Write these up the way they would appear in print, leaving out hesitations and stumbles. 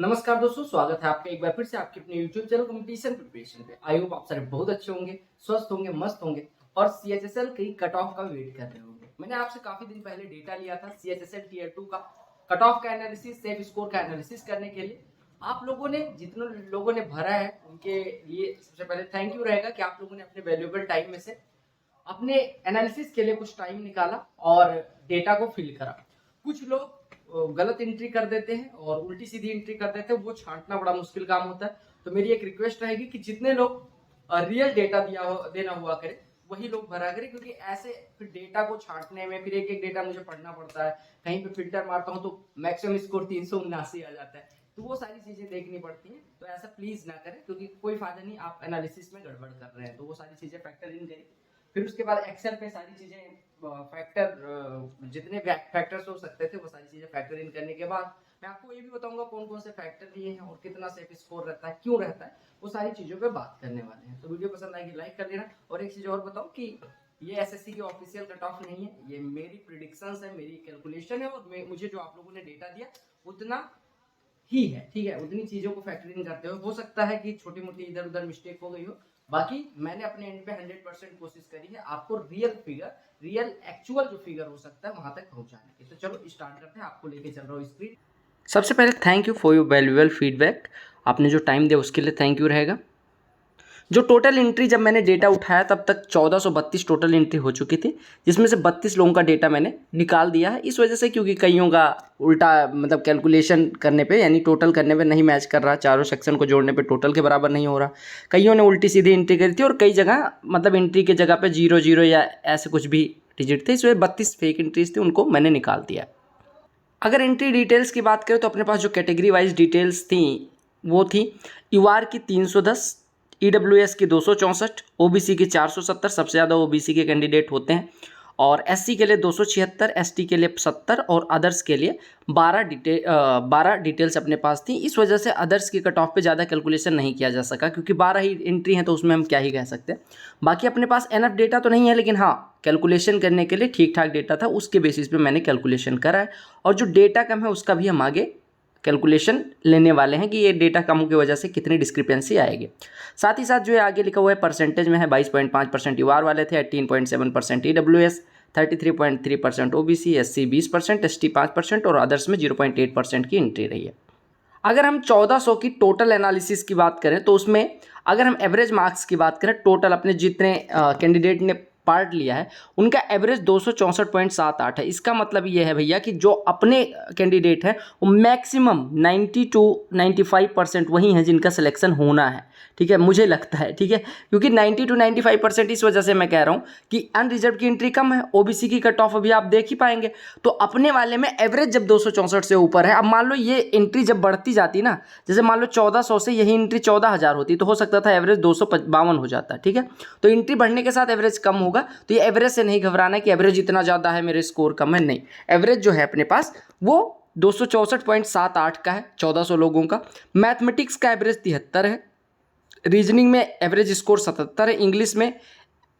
नमस्कार दोस्तों, स्वागत है आपका एक बार फिर से आपके अपने YouTube चैनल कंपटीशन प्रिपरेशन पे। आई होप आप सारे बहुत अच्छे होंगे, स्वस्थ होंगे, मस्त होंगे और CHSL की कट ऑफ का वेट कर रहे होंगे। मैंने आपसे काफी दिन पहले डेटा लिया था CHSL टीयर 2 का कट ऑफ का एनालिसिस, सेफ स्कोर का एनालिसिस करने के लिए। आप लोगों ने जितने लोगों ने भरा है उनके लिए सबसे पहले थैंक यू रहेगा कि आप लोगों ने अपने वैल्यूएबल टाइम में से अपने एनालिसिस के लिए कुछ टाइम निकाला और डेटा को फिल करा। कुछ लोग गलत एंट्री कर देते हैं और उल्टी सीधी एंट्री कर देते हैं, वो छांटना बड़ा मुश्किल काम होता है। तो मेरी एक रिक्वेस्ट रहेगी कि जितने लोग रियल डेटा देना हुआ करे वही लोग भरा करें, क्योंकि ऐसे फिर डेटा को छांटने में फिर एक एक डेटा मुझे पढ़ना पड़ता है। कहीं पे फिल्टर मारता हूँ तो मैक्सिमम स्कोर 379 आ जाता है, तो वो सारी चीजें देखनी पड़ती हैं। तो ऐसा प्लीज ना करें, क्योंकि कोई फायदा नहीं, आप एनालिसिस में गड़बड़ कर रहे हैं। तो वो सारी चीजें फैक्टर इन करें। फिर उसके बाद एक्सेल पे सारी चीजें फैक्टर जितने फैक्टर्स हो सकते थे वो सारी चीजें फैक्टर इन करने के बाद मैं आपको ये भी बताऊंगा कौन कौन से फैक्टर लिए हैं और कितना सेफ स्कोर रहता है, क्यों रहता है, वो सारी चीजों पे बात करने वाले हैं। तो वीडियो पसंद आएगी लाइक कर लेना। और एक चीज और बताऊं कि ये एसएससी की ऑफिशियल कट ऑफ नहीं है, ये मेरी प्रिडिक्शंस है, मेरी कैलकुलेशन है और मुझे जो आप लोगों ने डेटा दिया उतना ही है, ठीक है। उतनी चीजों को फैक्टर इन करते हुए हो सकता है कि छोटी मोटी इधर उधर मिस्टेक हो गई हो, बाकी मैंने अपने एंड पे 100% कोशिश करी है आपको रियल फिगर, रियल एक्चुअल जो फिगर हो सकता है वहां तक पहुंचाने की। तो चलो स्टार्ट करते हैं, आपको लेके चल रहा हूँ स्क्रीन। सबसे पहले thank you for your valuable feedback. आपने जो टाइम दिया उसके लिए थैंक यू रहेगा। जो टोटल एंट्री जब मैंने डेटा उठाया तब तक 1432 टोटल एंट्री हो चुकी थी, जिसमें से 32 लोगों का डेटा मैंने निकाल दिया है। इस वजह से क्योंकि कईयों का उल्टा मतलब कैलकुलेशन करने पे यानी टोटल करने पे नहीं मैच कर रहा, चारों सेक्शन को जोड़ने पे टोटल के बराबर नहीं हो रहा। कईयों ने उल्टी सीधी एंट्री करी थी और कई जगह मतलब एंट्री की जगह पे 00 या ऐसे कुछ भी डिजिट थे। इस वजह 32 फेक एंट्रीज थी, उनको मैंने निकाल दिया। अगर एंट्री डिटेल्स की बात करें तो अपने पास जो कैटेगरी वाइज डिटेल्स थी वो थी यूआर की 310, ईडब्ल्यूएस की 264, ओबीसी की 470, सबसे ज़्यादा ओबीसी के कैंडिडेट होते हैं, और एससी के लिए 276, एसटी के लिए 70 और अदर्स के लिए 12 डिटेल्स अपने पास थी। इस वजह से अदर्स की कट ऑफ पे ज़्यादा कैलकुलेशन नहीं किया जा सका, क्योंकि 12 ही एंट्री हैं तो उसमें हम क्या ही कह सकते हैं। बाकी अपने पास एनफ डेटा तो नहीं है, लेकिन हाँ कैलकुलेशन करने के लिए ठीक ठाक डेटा था, उसके बेसिस पे मैंने कैलकुलेशन करा है। और जो डेटा कम है उसका भी हम आगे कैलकुलेशन लेने वाले हैं कि ये डेटा कम की वजह से कितनी डिस्क्रिपेंसी आएगी। साथ ही साथ जो है आगे लिखा हुआ है परसेंटेज में है 22.5% यूआर वाले थे, 18.7% ईडब्ल्यूएस, 33.3% ओबीसी, एससी 20%, एसटी 5% और अदर्स में 0.8% की एंट्री रही है। अगर हम 1400 की टोटल एनालिसिस की बात करें तो उसमें अगर हम एवरेज मार्क्स की बात करें, टोटल अपने जितने कैंडिडेट ने पार्ट लिया है उनका एवरेज 264.78 है। इसका मतलब ये है भैया कि जो अपने कैंडिडेट हैं वो मैक्सिमम 90 to 95% वही हैं जिनका सिलेक्शन होना है, ठीक है, मुझे लगता है, ठीक है। क्योंकि 90 to 95% इस वजह से मैं कह रहा हूँ कि अनरिजर्व की एंट्री कम है, ओबीसी की कट ऑफ अभी आप देख ही पाएंगे। तो अपने वाले में एवरेज जब 264 से ऊपर है, अब मान लो ये एंट्री जब बढ़ती जाती ना, जैसे मान लो 1400 से यही एंट्री 14,000 होती तो हो सकता था एवरेज 252 हो जाता, ठीक है। तो एंट्री बढ़ने के साथ एवरेज कम होगा, तो ये एवरेज से नहीं घबराना है कि एवरेज इतना ज़्यादा है मेरे स्कोर कम है, नहीं। एवरेज जो है अपने पास वो 264.78 का है 1400 लोगों का। मैथमेटिक्स का एवरेज 73 है, रीजनिंग में एवरेज स्कोर 77 है, इंग्लिश में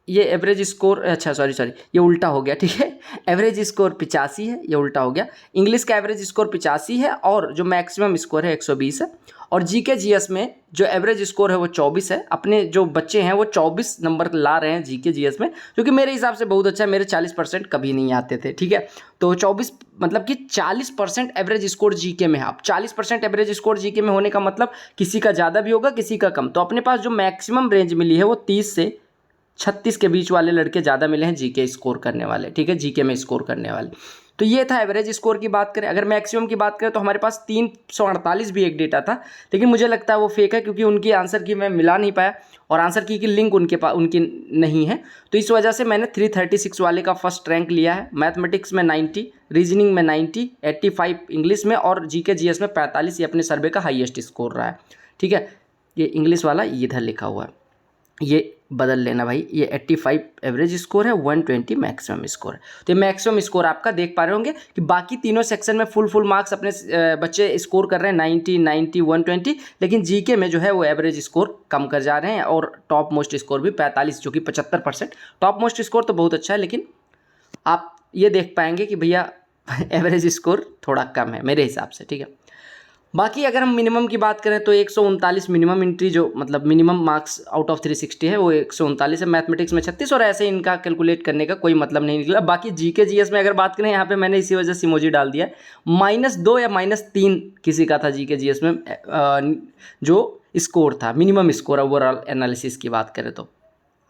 ये एवरेज स्कोर, अच्छा सॉरी ये उल्टा हो गया, ठीक है। एवरेज स्कोर 85 है, ये उल्टा हो गया। इंग्लिश का एवरेज स्कोर 85 है और जो मैक्सिमम स्कोर है 120 है। और जीके जीएस में जो एवरेज स्कोर है वो 24 है। अपने जो बच्चे हैं वो 24 नंबर ला रहे हैं जीके जीएस में, जो कि मेरे हिसाब से बहुत अच्छा है। मेरे 40% कभी नहीं आते थे, ठीक है। तो 24 मतलब कि 40% एवरेज स्कोर जीके में है। आप 40% एवरेज स्कोर जीके में होने का मतलब किसी का ज़्यादा भी होगा, किसी का कम। तो अपने पास जो मैक्सिमम रेंज मिली है वो 30 से 36 के बीच वाले लड़के ज़्यादा मिले हैं जीके स्कोर करने वाले, ठीक है, जीके में स्कोर करने वाले। तो ये था एवरेज स्कोर की बात करें। अगर मैक्सिमम की बात करें तो हमारे पास 348 भी एक डेटा था, लेकिन मुझे लगता है वो फेक है, क्योंकि उनकी आंसर की मैं मिला नहीं पाया और आंसर की लिंक उनकी नहीं है। तो इस वजह से मैंने 336 वाले का फर्स्ट रैंक लिया है। मैथमेटिक्स में 90, रीजनिंग में 90, 85 इंग्लिश में और जीके जीएस में 45, ये अपने सर्वे का हाईएस्ट स्कोर रहा है, ठीक है। ये इंग्लिश वाला इधर लिखा हुआ है, ये बदल लेना भाई। ये 85 एवरेज स्कोर है, 120 मैक्सिमम स्कोर है। तो ये मैक्सिमम स्कोर आपका देख पा रहे होंगे कि बाकी तीनों सेक्शन में फुल मार्क्स अपने बच्चे स्कोर कर रहे हैं 90, 90, 120, लेकिन जीके में जो है वो एवरेज स्कोर कम कर जा रहे हैं। और टॉप मोस्ट स्कोर भी 45, जो कि 75%। टॉप मोस्ट स्कोर तो बहुत अच्छा है, लेकिन आप ये देख पाएंगे कि भैया एवरेज स्कोर थोड़ा कम है मेरे हिसाब से, ठीक है। बाकी अगर हम मिनिमम की बात करें तो 139 मिनिमम एंट्री, जो मतलब मिनिमम मार्क्स आउट ऑफ 360 है, वो 139 है। मैथमेटिक्स में 36, और ऐसे इनका कैलकुलेट करने का कोई मतलब नहीं निकला। बाकी जीके जीएस में अगर बात करें, यहाँ पे मैंने इसी वजह से इमोजी डाल दिया, -2 या -3 किसी का था जीके जीएस में जो स्कोर था, मिनिमम स्कोर ओवरऑल एनालिसिस की बात करें तो।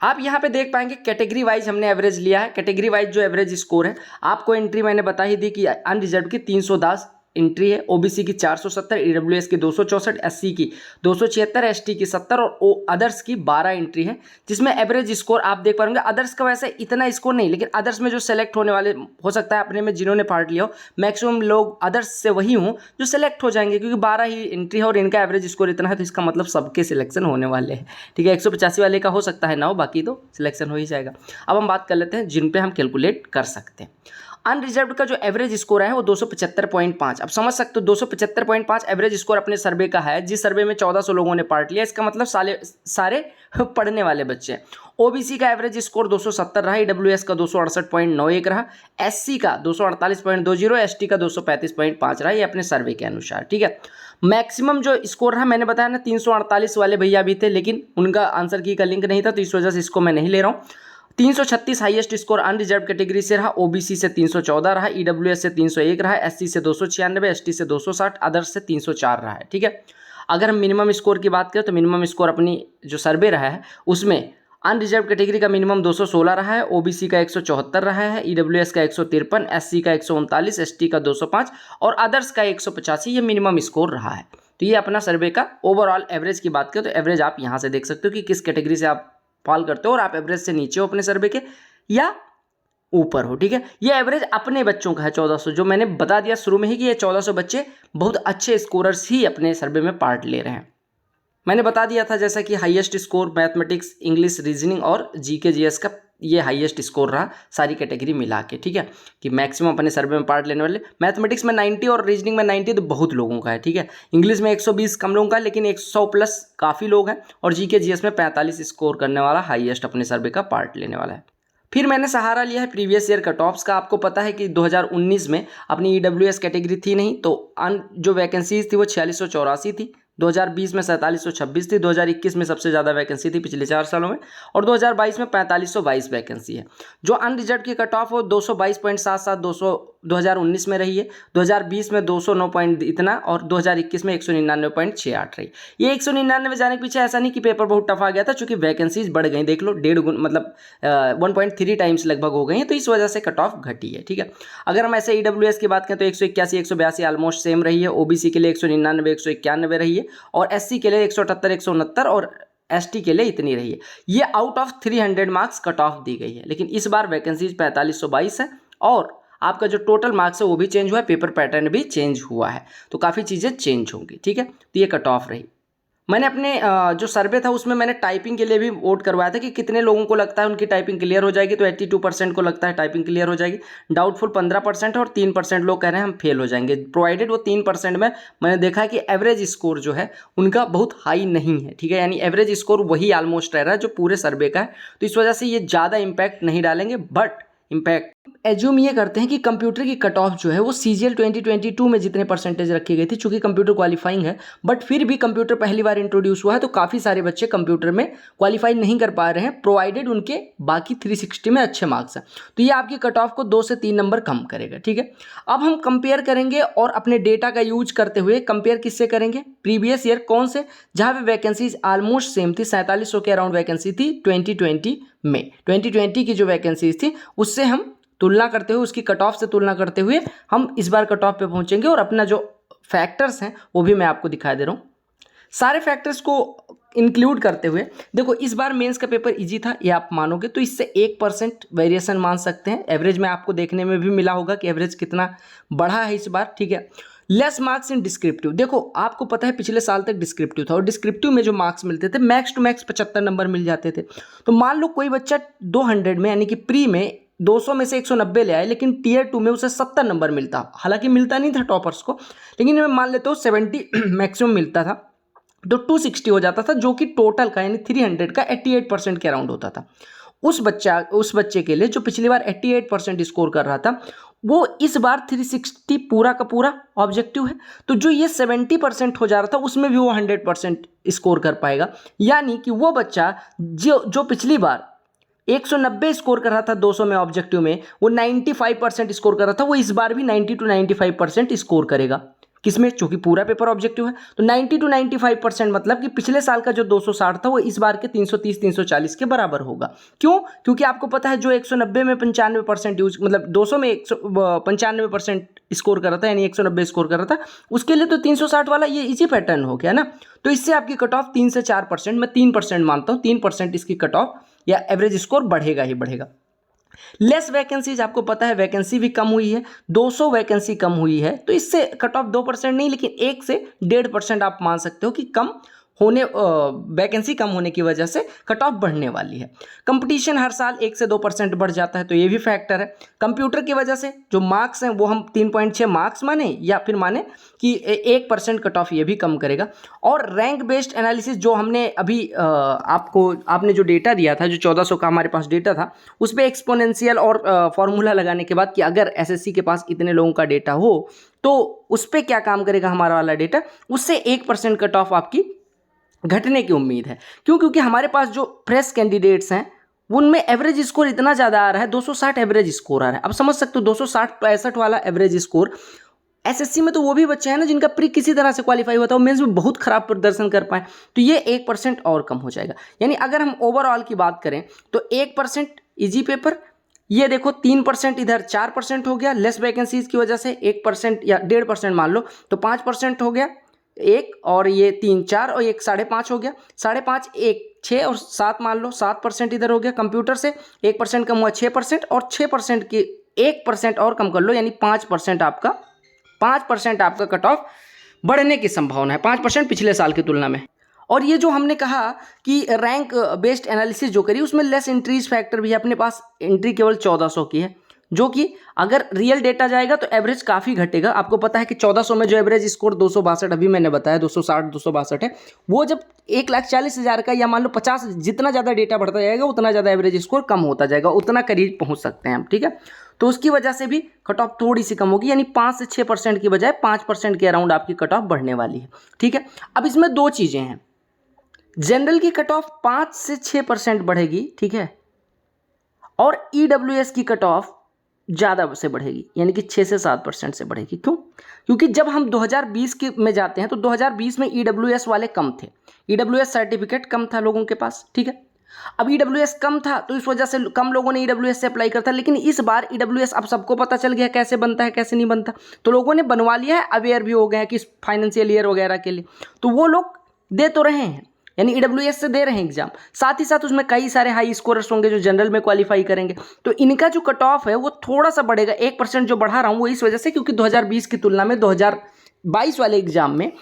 आप यहाँ पे देख पाएंगे कैटेगरी वाइज हमने एवरेज लिया है। कैटेगरी वाइज जो एवरेज स्कोर है, आपको एंट्री मैंने बता ही दी कि अनरिजर्व की 310 एंट्री है, ओबीसी की 470, ईडब्ल्यूएस की 264, एससी की 276, एसटी की 70 और अदर्स की 12 एंट्री है, जिसमें एवरेज स्कोर आप देख पाएंगे। अदर्स का वैसे इतना स्कोर नहीं, लेकिन अदर्स में जो सेलेक्ट होने वाले, हो सकता है अपने में जिन्होंने पार्ट लिया हो, मैक्सिमम लोग अदर्स से वही हों जो सेलेक्ट हो जाएंगे, क्योंकि 12 ही एंट्री है और इनका एवरेज स्कोर इतना है, तो इसका मतलब सबके सिलेक्शन होने वाले हैं। ठीक है, 185 वाले का हो सकता है ना हो, बाकी तो सिलेक्शन हो ही जाएगा। अब हम बात कर लेते हैं जिन पे हम कैलकुलेट कर सकते हैं। अनरिजर्व्ड का जो एवरेज स्कोर है वो 275.5। अब समझ सकते हो 275.5 एवरेज स्कोर अपने सर्वे का है, जिस सर्वे में 1400 लोगों ने पार्ट लिया। इसका मतलब सारे पढ़ने वाले बच्चे हैं। ओबीसी का एवरेज स्कोर 270 रहा, ईडब्ल्यूएस का 268.91 रहा, एससी का 248.20, एसटी का 235.5 रहा, ये अपने सर्वे के अनुसार। ठीक है, मैक्सिमम जो स्कोर रहा, मैंने बताया ना 348 वाले भैया भी थे, लेकिन उनका आंसर की का लिंक नहीं था, तो इस वजह से इसको मैं नहीं ले रहा हूँ। 336 हाईएस्ट स्कोर अनरिजर्व कैटेगरी से रहा, ओबीसी से 314 रहा, ईडब्ल्यूएस से 301 रहा, एससी से 296, एसटी से 260, अदर्स से 304 रहा है। ठीक है, अगर हम मिनिमम स्कोर की बात करें तो मिनिमम स्कोर अपनी जो सर्वे रहा है उसमें अनरिजर्व कैटेगरी का मिनिमम 216 रहा है, ओबीसी का 174 रहा है, ईडब्ल्यूएस का 153, एससी का 139, एसटी का 205 और अदर्स का 185, ये मिनिमम स्कोर रहा है। तो ये अपना सर्वे का ओवरऑल एवरेज की बात करें तो एवरेज आप यहाँ से देख सकते हो कि किस कैटेगरी से आप फॉल करते हो, और आप एवरेज से नीचे हो अपने सर्वे के या ऊपर हो। ठीक है, ये एवरेज अपने बच्चों का है 1400, जो मैंने बता दिया शुरू में ही कि ये 1400 बच्चे बहुत अच्छे स्कोरर्स ही अपने सर्वे में पार्ट ले रहे हैं। मैंने बता दिया था जैसा कि highest score mathematics, English, reasoning और जीके जीएस का ये हाईएस्ट स्कोर रहा सारी कैटेगरी मिला के। ठीक है, कि मैक्सिमम अपने सर्वे में पार्ट लेने वाले, मैथमेटिक्स में 90 और रीजनिंग में 90 तो बहुत लोगों का है। ठीक है, इंग्लिश में 120 कम लोगों का है, लेकिन 100 प्लस काफ़ी लोग हैं, और जीके जीएस में 45 स्कोर करने वाला हाईएस्ट अपने सर्वे का पार्ट लेने वाला है। फिर मैंने सहारा लिया है प्रीवियस ईयर कट ऑफ्स का। आपको पता है कि 2019 में अपनी ईडब्ल्यूएस कैटेगरी थी नहीं, तो जो वैकेंसीज थी वो 4684 थी, 2020 में 4726 थी, 2021 में सबसे ज़्यादा वैकेंसी थी पिछले 4 सालों में, और 2022 में 4522 वैकेंसी है। जो अनरिजर्व की कट ऑफ हो 222.77 2019 में रही है, 2020 में 209 पॉइंट इतना, और 2021 में 199.68 रही। ये 199 जाने के पीछे ऐसा नहीं कि पेपर बहुत टफ आ गया था, चूंकि वैकेंसीज बढ़ गई, देख लो 1.5 गुना, मतलब 1.3 टाइम्स लगभग हो गई हैं, तो इस वजह से कट ऑफ घटी है। ठीक है, अगर हम ऐसे ईडब्ल्यूएस की बात करें तो 181 182 ऑलमोस्ट सेम रही है, ओबीसी के लिए 199 191 रही है, और एससी के लिए 178 169 और एसटी के लिए इतनी रही है। ये out of 300 marks cut of the गई है, लेकिन इस बार वैकेंसीज 4522 है, और आपका जो टोटल मार्क्स है वो भी चेंज हुआ है, पेपर पैटर्न भी चेंज हुआ है, तो काफ़ी चीज़ें चेंज होंगी। ठीक है, तो ये कट ऑफ रही। मैंने अपने जो सर्वे था उसमें मैंने टाइपिंग के लिए भी वोट करवाया था कि कितने लोगों को लगता है उनकी टाइपिंग क्लियर हो जाएगी, तो 82% को लगता है टाइपिंग क्लियर हो जाएगी, डाउटफुल 15% और 3% लोग कह रहे हैं हम फेल हो जाएंगे, प्रोवाइडेड वो 3% में मैंने देखा है कि एवरेज स्कोर जो है उनका बहुत हाई नहीं है। ठीक है, यानी एवरेज स्कोर वही ऑलमोस्ट रह रहा है जो पूरे सर्वे का है, तो इस वजह से ये ज़्यादा इम्पैक्ट नहीं डालेंगे, बट इम्पैक्ट एज्यूम ये करते हैं कि कंप्यूटर की कट ऑफ जो है वो सीजीएल 2022 में जितने परसेंटेज रखी गई थी, चूंकि कंप्यूटर क्वालिफाइंग है, बट फिर भी कंप्यूटर पहली बार इंट्रोड्यूस हुआ है, तो काफ़ी सारे बच्चे कंप्यूटर में क्वालिफाई नहीं कर पा रहे हैं, प्रोवाइडेड उनके बाकी 360 में अच्छे मार्क्स हैं, तो ये आपकी कट ऑफ को 2 से 3 नंबर कम करेगा। ठीक है, अब हम कंपेयर करेंगे और अपने डेटा का यूज करते हुए कंपेयर किससे करेंगे, प्रीवियस ईयर कौन से, जहाँ पे वैकेंसीज ऑलमोस्ट सेम थी, 4700 के अराउंड वैकेंसी थी 2020 में, 2020 की जो वैकेंसीज थी उससे हम तुलना करते हुए, उसकी कट ऑफ से तुलना करते हुए हम इस बार कट ऑफ पे पहुंचेंगे, और अपना जो फैक्टर्स हैं वो भी मैं आपको दिखा दे रहा हूँ। सारे फैक्टर्स को इंक्लूड करते हुए देखो, इस बार मेंस का पेपर इजी था, ये आप मानोगे, तो इससे 1% वेरिएशन मान सकते हैं। एवरेज में आपको देखने में भी मिला होगा कि एवरेज कितना बढ़ा है इस बार। ठीक है, लेस मार्क्स इन डिस्क्रिप्टिव, देखो आपको पता है पिछले साल तक डिस्क्रिप्टिव था, और डिस्क्रिप्टिव में जो मार्क्स मिलते थे मैक्स टू मैक्स 75 नंबर मिल जाते थे। तो मान लो कोई बच्चा 200 में यानी कि प्री में 200 में से 190 ले आए, लेकिन टीयर 2 में उसे 70 नंबर मिलता, हालांकि मिलता नहीं था टॉपर्स को, लेकिन मैं मान लेता हूँ 70 मैक्सिमम मिलता था, तो 260 हो जाता था, जो कि टोटल का यानी 300 का 88% के अराउंड होता था। उस बच्चे के लिए जो पिछली बार 88% स्कोर कर रहा था, वो इस बार 360 पूरा का पूरा ऑब्जेक्टिव है। तो जो ये 70% हो जा रहा था उसमें भी वो 100% स्कोर कर पाएगा। यानी कि वो बच्चा जो पिछली बार 190 स्कोर कर रहा था 200 में ऑब्जेक्टिव में, वो 95% स्कोर कर रहा था, वो इस बार भी 90 to 95% स्कोर करेगा। किसमें? चूंकि पूरा पेपर ऑब्जेक्टिव है। तो 90 to 95% मतलब कि पिछले साल का जो 260 था वो इस बार के 330 340 के बराबर होगा। क्यों? क्योंकि आपको पता है जो 190 में 95% यूज, मतलब 200 में 95% स्कोर कर रहा था, यानी 190 स्कोर कर रहा था, उसके लिए तो 360 वाला ये इजी पैटर्न हो गया ना। तो इससे आपकी कट ऑफ 3 से 4%, मैं 3% मानता हूँ, 3% इसकी कट ऑफ या एवरेज स्कोर बढ़ेगा ही बढ़ेगा। लेस वैकेंसीज, आपको पता है वैकेंसी भी कम हुई है, 200 वैकेंसी कम हुई है, तो इससे कट ऑफ 2% नहीं लेकिन 1 से 1.5% आप मान सकते हो कि कम होने, वैकेंसी कम होने की वजह से कट ऑफ बढ़ने वाली है। कंपटीशन हर साल 1 से 2% बढ़ जाता है, तो ये भी फैक्टर है। कंप्यूटर की वजह से जो मार्क्स हैं वो हम 3.6 मार्क्स माने या फिर माने कि 1% कट ऑफ ये भी कम करेगा। और रैंक बेस्ड एनालिसिस जो हमने अभी आपने जो डेटा दिया था, जो 1400 का हमारे पास डेटा था, उस पर एक्सपोनेंशियल और फॉर्मूला लगाने के बाद कि अगर एसएससी के पास इतने लोगों का डेटा हो तो उस पर क्या काम करेगा हमारा वाला डेटा, उससे 1% कट ऑफ आपकी घटने की उम्मीद है। क्यों? क्योंकि हमारे पास जो फ्रेश कैंडिडेट्स हैं उनमें एवरेज स्कोर इतना ज़्यादा आ रहा है, 260 एवरेज स्कोर आ रहा है। अब समझ सकते हो 260-65 वाला एवरेज स्कोर, एसएससी में तो वो भी बच्चे हैं ना जिनका प्री किसी तरह से क्वालिफाई हुआ था, वो मेंस में बहुत खराब प्रदर्शन कर पाए, तो ये 1% और कम हो जाएगा। यानी अगर हम ओवरऑल की बात करें तो 1% इजी पेपर, ये देखो 3% इधर 4% हो गया लेस वैकेंसीज की वजह से, 1% या 1.5% मान लो तो 5% हो गया एक, और ये 3 4 और एक 5.5 हो गया, 5.5 1 6 और 7 मान लो 7% इधर हो गया। कंप्यूटर से 1% कम हुआ 6%, और 6% की 1% और कम कर लो, यानी 5% आपका कट ऑफ बढ़ने की संभावना है, 5% पिछले साल की तुलना में। और ये जो हमने कहा कि रैंक बेस्ड एनालिसिस जो करी उसमें लेस इंट्रीज फैक्टर भी है, अपने पास एंट्री केवल 1400 की है, जो कि अगर रियल डेटा जाएगा तो एवरेज काफ़ी घटेगा। आपको पता है कि 1400 में जो एवरेज स्कोर 262 अभी मैंने बताया 260 262 है, वो जब 1,40,000 का या मान लो 50, जितना ज़्यादा डेटा बढ़ता जाएगा उतना ज़्यादा एवरेज स्कोर कम होता जाएगा, उतना करीब पहुँच सकते हैं हम, ठीक है। तो उसकी वजह से भी कट ऑफ थोड़ी सी कम होगी, यानी 5 से 6% की बजाय 5% के अराउंड आपकी कट ऑफ बढ़ने वाली है, ठीक है। अब इसमें दो चीज़ें हैं, जनरल की कट ऑफ 5 से 6% बढ़ेगी, ठीक है, और ईडब्ल्यूएस की कट ऑफ ज़्यादा से बढ़ेगी, यानी कि 6 से 7% से बढ़ेगी। क्यों? क्योंकि जब हम 2020 के में जाते हैं तो 2020 में ईडब्ल्यूएस वाले कम थे, ईडब्ल्यूएस सर्टिफिकेट कम था लोगों के पास, ठीक है। अब ईडब्ल्यूएस कम था तो इस वजह से कम लोगों ने ईडब्ल्यूएस से अप्लाई करता, लेकिन इस बार ईडब्ल्यूएस अब सबको पता चल गया कैसे बनता है कैसे नहीं बनता, तो लोगों ने बनवा लिया है, अवेयर भी हो गए हैं कि फाइनेंशियल ईयर वगैरह के लिए, तो वो लोग दे तो रहे हैं, यानी ईडब्ल्यूएस से दे रहे हैं एग्जाम, साथ ही साथ उसमें कई सारे हाई स्कोरर्स होंगे जो जनरल में क्वालिफाई करेंगे, तो इनका जो कट ऑफ है वो थोड़ा सा बढ़ेगा। 1% जो बढ़ा रहा हूँ वो इस वजह से क्योंकि 2020 की तुलना में 2022 वाले एग्जाम में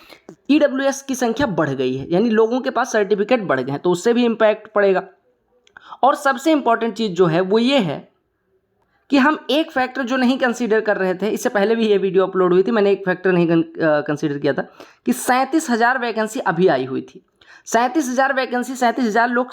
ईडब्ल्यूएस की संख्या बढ़ गई है, यानी लोगों के पास सर्टिफिकेट बढ़ गए हैं, तो उससे भी इम्पैक्ट पड़ेगा। और सबसे इंपॉर्टेंट चीज़ जो है वो ये है कि हम एक फैक्टर जो नहीं कंसीडर कर रहे थे, इससे पहले भी ये वीडियो अपलोड हुई थी, मैंने एक फैक्टर नहीं कंसीडर किया था कि 37,000 वैकेंसी अभी आई हुई थी, 37,000 वैकेंसी, 37,000 लोग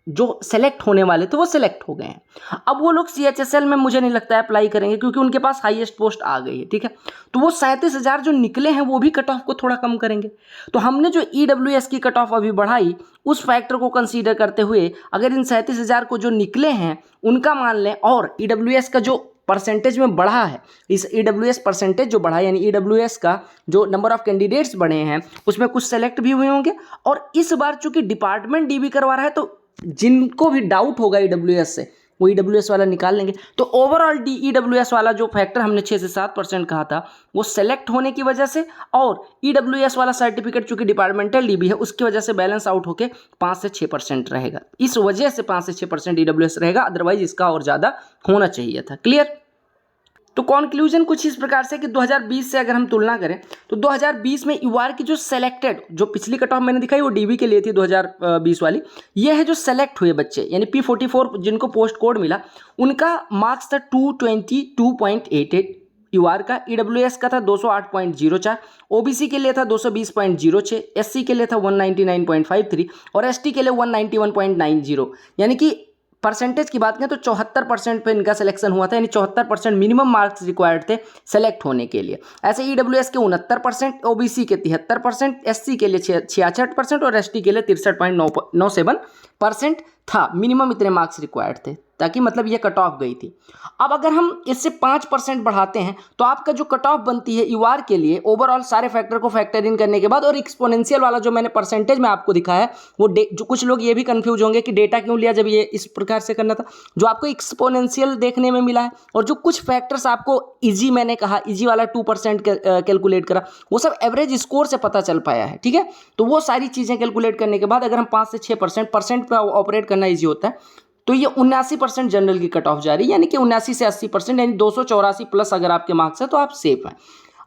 जो सेलेक्ट होने वाले थे वो सेलेक्ट हो गए हैं। अब वो लोग सीएचएसएल में मुझे नहीं लगता है अप्लाई करेंगे क्योंकि उनके पास हाईएस्ट पोस्ट आ गई है, ठीक है। तो वो 37,000 जो निकले हैं वो भी कट ऑफ को थोड़ा कम करेंगे। तो हमने जो ईडब्ल्यूएस की कट ऑफ अभी बढ़ाई उस फैक्टर को कंसीडर करते हुए अगर इन 37,000 को जो निकले हैं उनका मान लें, और ईडब्ल्यूएस का जो परसेंटेज में बढ़ा है, इस ईडब्ल्यूएस परसेंटेज जो बढ़ा है, यानी ईडब्ल्यूएस का जो नंबर ऑफ कैंडिडेट्स बढ़े हैं उसमें कुछ सेलेक्ट भी हुए होंगे, और इस बार चूंकि डिपार्टमेंट डीबी करवा रहा है तो जिनको भी डाउट होगा ईडब्ल्यूएस से वो ईडब्ल्यूएस वाला निकाल लेंगे। तो ओवरऑल ईडब्ल्यूएस वाला जो फैक्टर हमने 6 से 7% कहा था वो सेलेक्ट होने की वजह से, और ईडब्ल्यूएस वाला सर्टिफिकेट चूंकि डिपार्टमेंटल डीबी है उसकी वजह से बैलेंस आउट होकर 5 से 6% रहेगा। इस वजह से 5 से 6% ईडब्ल्यूएस रहेगा, अदरवाइज इसका और ज़्यादा होना चाहिए था। क्लियर? तो कंक्लूजन कुछ इस प्रकार से कि 2020 से अगर हम तुलना करें तो 2020 में यूआर की जो सेलेक्टेड, जो पिछली कट ऑफ मैंने दिखाई वो डीबी के लिए थी 2020 वाली, ये है जो सेलेक्ट हुए बच्चे, यानी P44 जिनको पोस्ट कोड मिला उनका मार्क्स था 222.88, यूआर का, ईडब्ल्यूएस का था 208.04, ओबीसी के लिए था 220.06, एससी के लिए था 199.53 और एसटी के लिए 191.90, यानी कि परसेंटेज की बात करें तो 74% पे इनका सिलेक्शन हुआ था, यानी 74% मिनिमम मार्क्स रिक्वायर्ड थे सेलेक्ट होने के लिए। ऐसे ईडब्ल्यूएस के 69%, ओबीसी के 73%, एससी के लिए 66% और एसटी के लिए 63.97% था। मिनिमम इतने मार्क्स रिक्वायर्ड थे ताकि मतलब ये कट ऑफ गई थी। अब अगर हम इससे 5% बढ़ाते हैं तो आपका जो कट ऑफ बनती है यूआर के लिए ओवरऑल सारे फैक्टर को फैक्टर इन करने के बाद, और एक्सपोनेंशियल वाला जो मैंने परसेंटेज में आपको दिखाया है वो जो कुछ लोग ये भी कंफ्यूज होंगे कि डेटा क्यों लिया जब ये इस प्रकार से करना था, जो आपको एक्सपोनेंशियल देखने में मिला है और जो कुछ फैक्टर्स आपको इजी मैंने कहा, इजी वाला 2% कैलकुलेट करा, वो सब एवरेज स्कोर से पता चल पाया है। ठीक है, तो वो सारी चीज़ें कैलकुलेट करने के बाद अगर हम 5 से 6% पर ऑपरेट करना ईजी होता है, तो ये 79% जनरल की कट ऑफ जा रही है, यानी कि 79 से 80%, यानी 284 प्लस अगर आपके मार्क्स है तो आप सेफ हैं।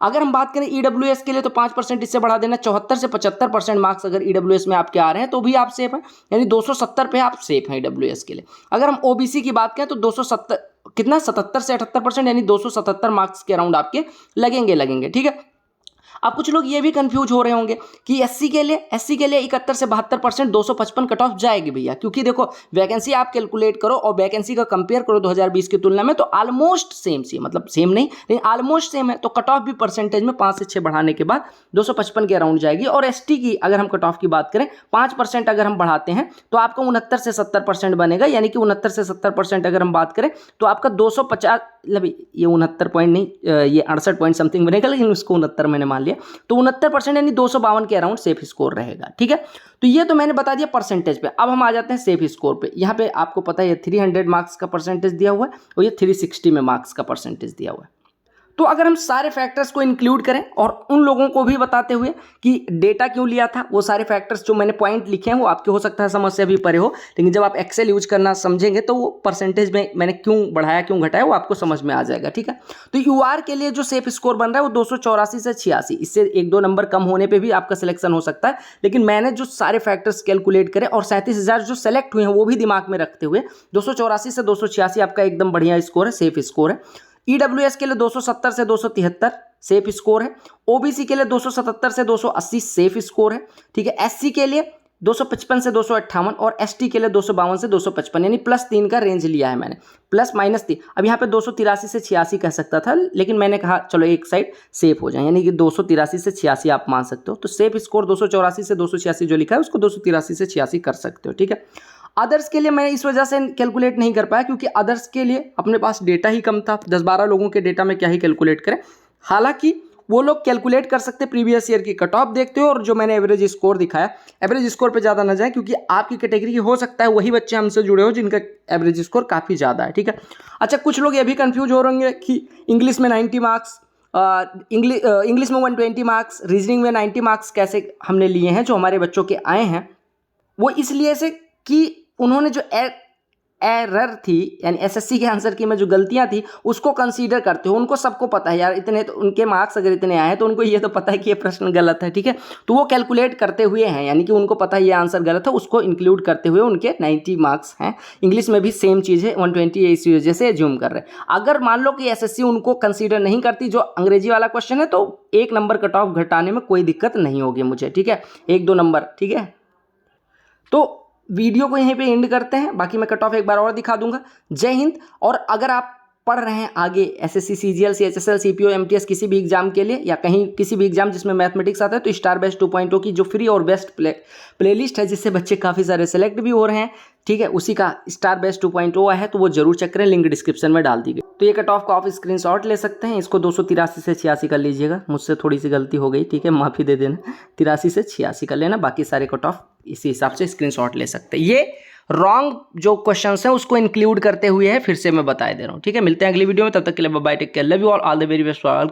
अगर हम बात करें ईडब्ल्यूएस के लिए तो 5% इससे बढ़ा देना, 74 से 75% मार्क्स अगर ईडब्ल्यूएस में आपके आ रहे हैं तो भी आप सेफ हैं, यानी 270 पे आप सेफ हैं ईडब्ल्यूएस के लिए। अगर हम ओबीसी की बात करें तो 270 कितना 77 से 78%, यानी 277 मार्क्स के अराउंड आपके लगेंगे। ठीक है, अब कुछ लोग ये भी कंफ्यूज हो रहे होंगे कि एससी के लिए 71 से 72%, 255 कट ऑफ जाएगी भैया, क्योंकि देखो वैकेंसी आप कैलकुलेट करो और वैकेंसी का कंपेयर करो 2020 की तुलना में तो ऑलमोस्ट सेम सी, मतलब सेम नहीं लेकिन ऑलमोस्ट सेम है, तो कट ऑफ भी परसेंटेज में 5 से 6 बढ़ाने के बाद 255 के अराउंड जाएगी। और एसटी की अगर हम कट ऑफ की बात करें 5% अगर हम बढ़ाते हैं तो आपका 69 से 70% बनेगा, यानी कि 69 से 70% अगर हम बात करें तो आपका 250, मतलब ये 69 पॉइंट नहीं, ये 68 पॉइंट समथिंग बनेगा, लेकिन उसको 69 मैंने मान लिया, तो 69% यानी 252 के अराउंड सेफ स्कोर रहेगा। ठीक है, तो ये तो मैंने बता दिया परसेंटेज पे। अब हम आ जाते हैं सेफ स्कोर पे। यहाँ पे आपको पता है 300 मार्क्स का परसेंटेज दिया हुआ है और ये 360 में मार्क्स का परसेंटेज दिया हुआ है। तो अगर हम सारे फैक्टर्स को इंक्लूड करें और उन लोगों को भी बताते हुए कि डेटा क्यों लिया था, वो सारे फैक्टर्स जो मैंने पॉइंट लिखे हैं वो आपके हो सकता है समझ से अभी परे हो, लेकिन जब आप एक्सेल यूज करना समझेंगे तो वो परसेंटेज में मैंने क्यों बढ़ाया क्यों घटाया वो आपको समझ में आ जाएगा। ठीक है, तो यूआर के लिए जो सेफ स्कोर बन रहा है वो 284 से 86, इससे 1-2 नंबर कम होने पर भी आपका सिलेक्शन हो सकता है, लेकिन मैंने जो सारे फैक्टर्स कैलकुलेट करे और 37,000 जो सेलेक्ट हुए हैं वो भी दिमाग में रखते हुए 284 से 286 आपका एकदम बढ़िया स्कोर है, सेफ स्कोर है। ईडब्ल्यूएस के लिए 270 से 273 सेफ स्कोर है। ओबीसी के लिए 277 से 280 सेफ स्कोर है। ठीक है, एससी के लिए 255 से 258 और एसटी के लिए 252 से 255, यानी +3 का रेंज लिया है मैंने, +-3। अब यहाँ पे 283 से 86 कह सकता था, लेकिन मैंने कहा चलो एक साइड सेफ हो जाए, यानी कि 283 से 86 आप मान सकते हो। तो सेफ स्कोर 284 से 286 जो लिखा है उसको 283 से 86 कर सकते हो। ठीक है, अदर्स के लिए मैं इस वजह से कैलकुलेट नहीं कर पाया क्योंकि अदर्स के लिए अपने पास डेटा ही कम था, 10-12 लोगों के डेटा में क्या ही कैलकुलेट करें। हालांकि वो लोग कैलकुलेट कर सकते प्रीवियस ईयर की कट ऑफ देखते हो और जो मैंने एवरेज स्कोर दिखाया, एवरेज स्कोर पे ज़्यादा ना जाए क्योंकि आपकी कैटेगरी की हो सकता है वही बच्चे हमसे जुड़े हो जिनका एवरेज स्कोर काफ़ी ज़्यादा है। ठीक है, अच्छा कुछ लोग ये भी कन्फ्यूज हो रहे होंगे कि इंग्लिश में 90 मार्क्स, इंग्लिश में 120 मार्क्स, रीजनिंग में 90 मार्क्स कैसे हमने लिए हैं जो हमारे बच्चों के आए हैं, वो इसलिए से कि उन्होंने जो एरर थी यानी एसएससी के आंसर की में जो गलतियां थी उसको कंसीडर करते हो। उनको सबको पता है यार इतने तो उनके मार्क्स अगर इतने आए हैं तो उनको ये तो पता है कि ये प्रश्न गलत है। ठीक है, तो वो कैलकुलेट करते हुए हैं, यानी कि उनको पता है ये आंसर गलत है, उसको इंक्लूड करते हुए उनके 90 मार्क्स हैं। इंग्लिश में भी सेम चीज़ है, 120 इस वजह से एज्यूम कर रहे हैं। अगर मान लो कि एसएससी उनको कंसीडर नहीं करती जो अंग्रेजी वाला क्वेश्चन है तो 1 नंबर कट ऑफ घटाने में कोई दिक्कत नहीं होगी मुझे। ठीक है, 1-2 नंबर। ठीक है, तो वीडियो को यहीं पे एंड करते हैं, बाकी मैं कट ऑफ एक बार और दिखा दूंगा। जय हिंद। और अगर आप पढ़ रहे हैं आगे SSC, CGL, CHSL, CPO, MTS किसी भी एग्जाम के लिए या कहीं किसी भी एग्जाम जिसमें मैथमेटिक्स आता है तो स्टार बेस्ट 2.0 की जो फ्री और बेस्ट प्लेलिस्ट है जिससे बच्चे काफ़ी सारे सेलेक्ट भी हो रहे हैं, ठीक है, उसी का स्टार बेस्ट 2.0 है तो वो जरूर चेक करें, लिंक डिस्क्रिप्शन में डाल दी गई। तो ये कट ऑफ का आप स्क्रीनशॉट ले सकते हैं, इसको 283 से 86 कर लीजिएगा, मुझसे थोड़ी सी गलती हो गई, ठीक है, माफ़ी दे देना, 83 से 86 कर लेना, बाकी सारे कट ऑफ इसी हिसाब से स्क्रीनशॉट ले सकते हैं। ये रॉन्ग जो क्वेश्चंस हैं उसको इंक्लूड करते हुए है, फिर से मैं बता दे रहा हूँ। ठीक है, मिलते हैं अगली वीडियो में, तब तक के लिए bye, take care, love you all the very best for all.